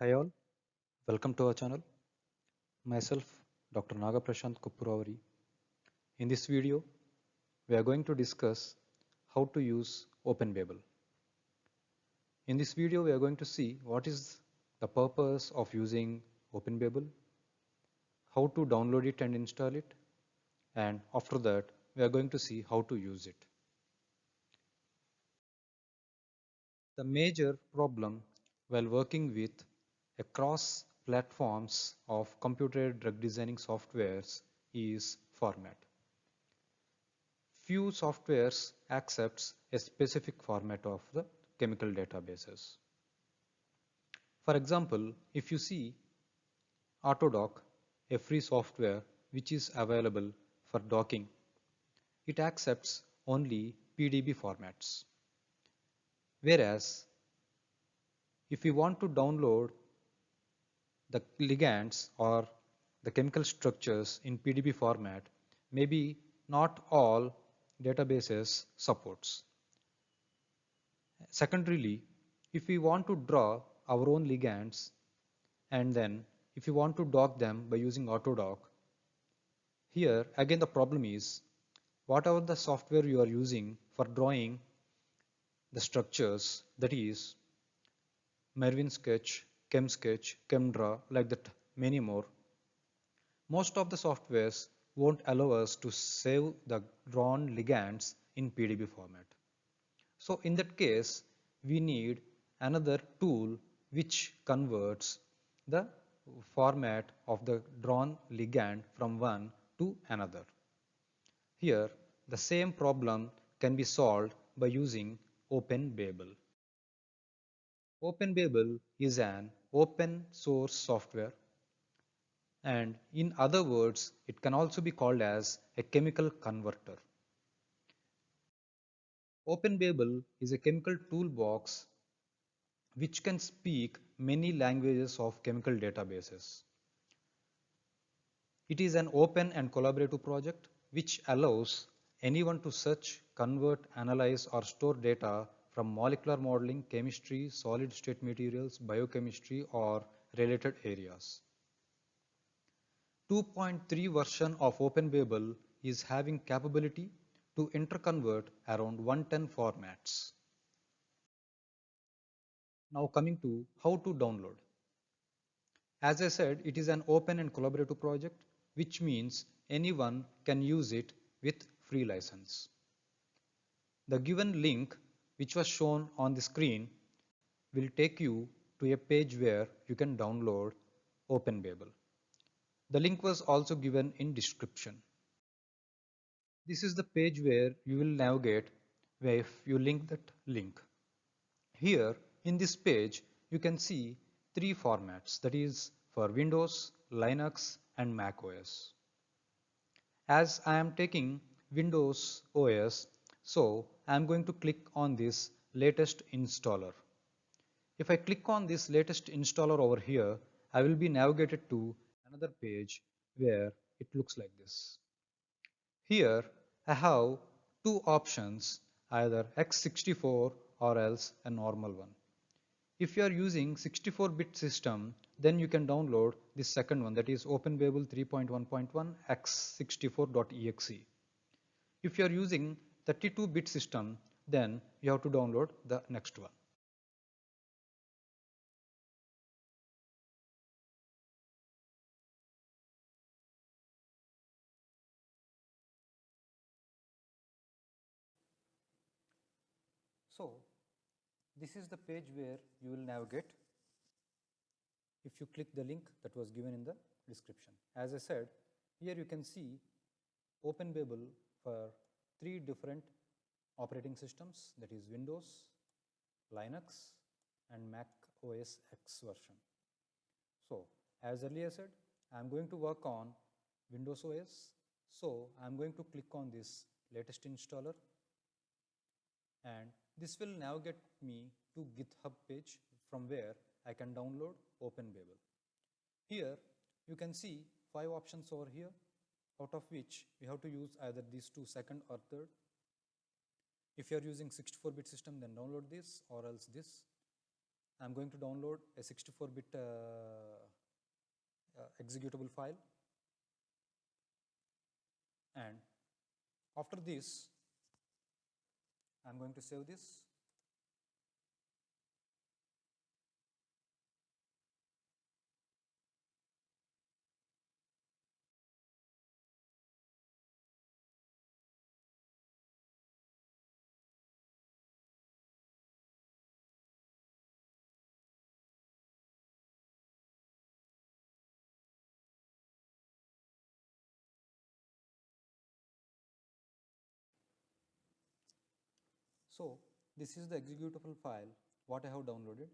Hi all, welcome to our channel. Myself, Dr. Naga Prashant Kupuravari. In this video, we are going to discuss how to use Open Babel. In this video, we are going to see what is the purpose of using Open Babel, how to download it and install it, and after that, we are going to see how to use it. The major problem while working with across platforms of computer drug designing softwares is format. Few softwares accepts a specific format of the chemical databases. For example, if you see Autodoc, a free software which is available for docking, it accepts only PDB formats. Whereas if we want to download the ligands or the chemical structures in PDB format, maybe not all databases supports. Secondarily, if we want to draw our own ligands and then if you want to dock them by using Autodoc, here again the problem is whatever the software you are using for drawing the structures, that is Mervin Sketch, ChemSketch, ChemDraw, like that many more, most of the softwares won't allow us to save the drawn ligands in PDB format. So in that case, we need another tool which converts the format of the drawn ligand from one to another. Here, the same problem can be solved by using Open Babel. Open Babel is an open source software, and in other words, it can also be called as a chemical converter. Open Babel is a chemical toolbox which can speak many languages of chemical databases. It is an open and collaborative project which allows anyone to search, convert, analyze or store data from molecular modeling, chemistry, solid state materials, biochemistry or related areas. 2.3 version of Open Babel is having capability to interconvert around 110 formats. Now coming to how to download. As I said, it is an open and collaborative project, which means anyone can use it with free license. The given link, which was shown on the screen, will take you to a page where you can download Open Babel. The link was also given in description. This is the page where you will navigate if you link that link. Here in this page, you can see three formats, that is for Windows, Linux and Mac OS. As I am taking Windows OS, so I am going to click on this latest installer. If I click on this latest installer over here, I will be navigated to another page where it looks like this. Here I have two options, either x64 or else a normal one. If you are using 64-bit system, then you can download this second one, that is Open Babel 3.1.1 x64.exe. If you are using 32-bit system, then you have to download the next one. So this is the page where you will navigate if you click the link that was given in the description. As I said, here you can see Open Babel for three different operating systems, that is Windows, Linux and Mac OS X version. So as earlier said, I am going to work on Windows OS. So I am going to click on this latest installer, and this will navigate me to GitHub page from where I can download Open Babel. Here you can see 5 options over here, out of which we have to use either these two, second or third. If you are using 64-bit system, then download this or else this. I'm going to download a 64-bit executable file, and after this I'm going to save this. So this is the executable file what I have downloaded.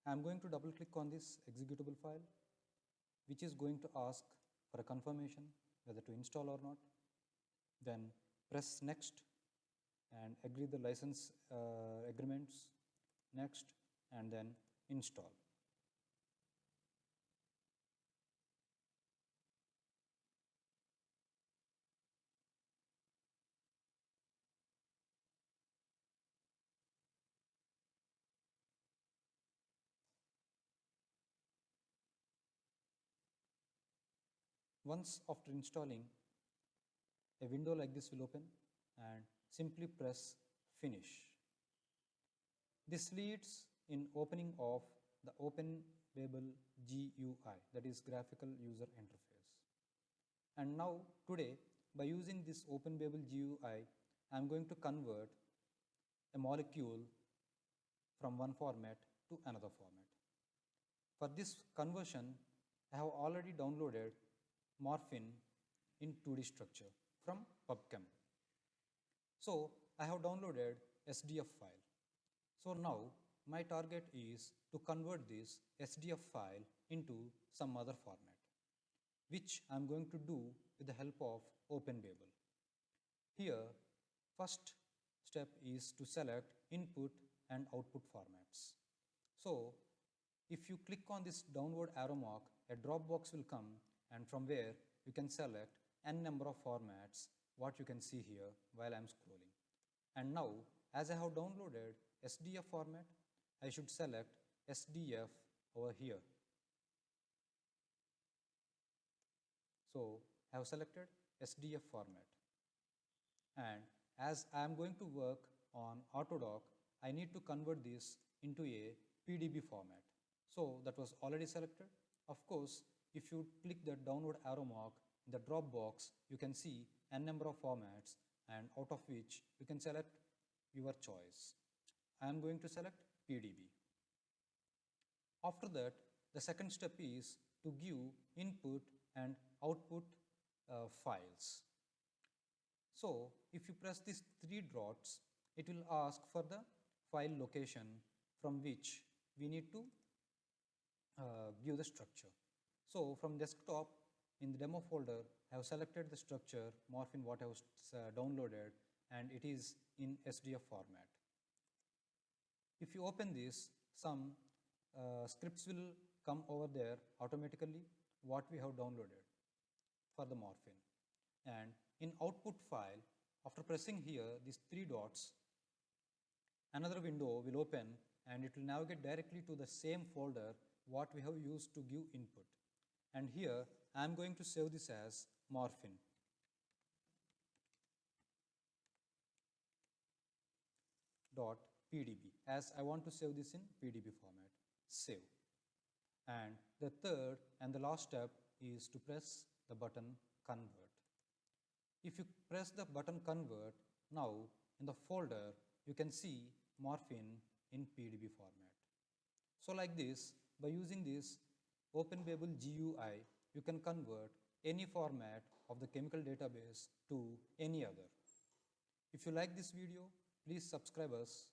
I am going to double click on this executable file, which is going to ask for a confirmation whether to install or not. Then press next and agree the license agreements, next, and then install. Once after installing, a window like this will open, and simply press finish. This leads in opening of the Open Babel GUI, that is graphical user interface. And now today, by using this Open Babel GUI, I am going to convert a molecule from one format to another format. For this conversion, I have already downloaded morphine in 2D structure from PubChem. So I have downloaded SDF file. So now my target is to convert this SDF file into some other format, which I am going to do with the help of Open Babel. Here, first step is to select input and output formats. So if you click on this downward arrow mark, a drop box will come, and from where you can select n number of formats, what you can see here while I am scrolling. And now, as I have downloaded SDF format, I should select SDF over here. So I have selected SDF format. And as I am going to work on Autodoc, I need to convert this into a PDB format. So that was already selected. Of course, if you click the downward arrow mark in the drop box, you can see n number of formats, and out of which you can select your choice. I am going to select PDB. After that, the second step is to give input and output files. So if you press these three dots, it will ask for the file location from which we need to give the structure. So from desktop, in the demo folder, I have selected the structure morphine what I have downloaded, and it is in SDF format. If you open this, some scripts will come over there automatically what we have downloaded for the morphine. And in output file, after pressing here these three dots, another window will open, and it will navigate directly to the same folder what we have used to give input. And here I am going to save this as morphine. .pdb, as I want to save this in PDB format. Save. And the third and the last step is to press the button convert. If you press the button convert, now in the folder you can see morphine in PDB format. So like this, by using this Open Babel GUI, you can convert any format of the chemical database to any other. If you like this video, please subscribe us